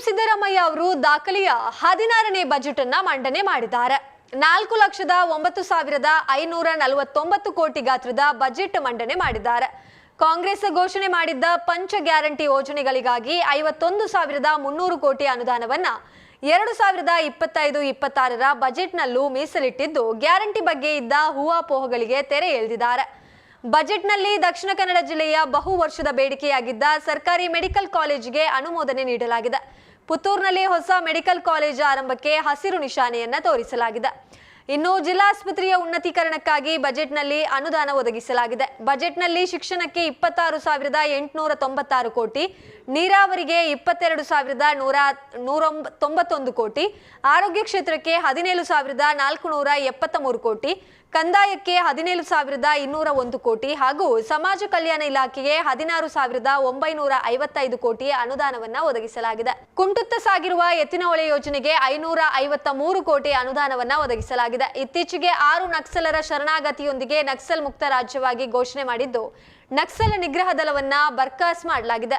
ಸಿದ್ದರಾಮಯ್ಯ ಅವರು ದಾಖಲೆಯ 16ನೇ ಬಜೆಟ್ ಅನ್ನು ಮಂಡನೆ ಮಾಡಿದ್ದಾರೆ. 4,09,549 ಕೋಟಿ ಗಾತ್ರದ ಬಜೆಟ್ ಮಂಡನೆ ಮಾಡಿದ್ದಾರೆ. ಕಾಂಗ್ರೆಸ್ ಘೋಷಣೆ ಮಾಡಿದ್ದ ಪಂಚ ಗ್ಯಾರಂಟಿ ಯೋಜನೆಗಳಿಗಾಗಿ 51,300 ಕೋಟಿ ಅನುದಾನವನ್ನ 2025-26ರ ಬಜೆಟ್ನಲ್ಲೂ ಮೀಸಲಿಟ್ಟಿದ್ದು ಗ್ಯಾರಂಟಿ ಬಗ್ಗೆ ಇದ್ದ ಹೂವಾಪೋಹಗಳಿಗೆ ತೆರೆ ಎಳೆದಿದ್ದಾರೆ. ಬಜೆಟ್ನಲ್ಲಿ ದಕ್ಷಿಣ ಕನ್ನಡ ಜಿಲ್ಲೆಯ ಬಹು ವರ್ಷದ ಬೇಡಿಕೆಯಾಗಿದ್ದ ಸರ್ಕಾರಿ ಮೆಡಿಕಲ್ ಕಾಲೇಜಿಗೆ ಅನುಮೋದನೆ ನೀಡಲಾಗಿದೆ. ಪುತ್ತೂರಿನಲ್ಲಿ ಹೊಸ ಮೆಡಿಕಲ್ ಕಾಲೇಜ್ ಆರಂಭಕ್ಕೆ ಹಸಿರು ನಿಶಾನೆಯನ್ನ ತೋರಿಸಲಾಗಿದೆ. ಇನ್ನು ಜಿಲ್ಲಾಸ್ಪತ್ರೆಯ ಉನ್ನತೀಕರಣಕ್ಕಾಗಿ ಬಜೆಟ್ನಲ್ಲಿ ಅನುದಾನ ಒದಗಿಸಲಾಗಿದೆ. ಬಜೆಟ್ನಲ್ಲಿ ಶಿಕ್ಷಣಕ್ಕೆ 26,896 ಕೋಟಿ, ನೀರಾವರಿಗೆ 22,191 ಕೋಟಿ, ಆರೋಗ್ಯ ಕ್ಷೇತ್ರಕ್ಕೆ 17,473 ಕೋಟಿ, ಕಂದಾಯಕ್ಕೆ 17,201 ಕೋಟಿ ಹಾಗೂ ಸಮಾಜ ಕಲ್ಯಾಣ ಇಲಾಖೆಗೆ 16,955 ಕೋಟಿ ಅನುದಾನವನ್ನ ಒದಗಿಸಲಾಗಿದೆ. ಕುಂಟುತ್ತ ಸಾಗಿರುವ ಎತ್ತಿನಹೊಳೆ ಯೋಜನೆಗೆ 553 ಕೋಟಿ ಅನುದಾನವನ್ನ ಒದಗಿಸಲಾಗಿದೆ. ಇತ್ತೀಚೆಗೆ 6 ನಕ್ಸಲರ ಶರಣಾಗತಿಯೊಂದಿಗೆ ನಕ್ಸಲ್ ಮುಕ್ತ ರಾಜ್ಯವಾಗಿ ಘೋಷಣೆ ಮಾಡಿದ್ದು ನಕ್ಸಲ್ ನಿಗ್ರಹ ದಳವನ್ನ ಬರ್ಖಾಸ್ ಮಾಡಲಾಗಿದೆ.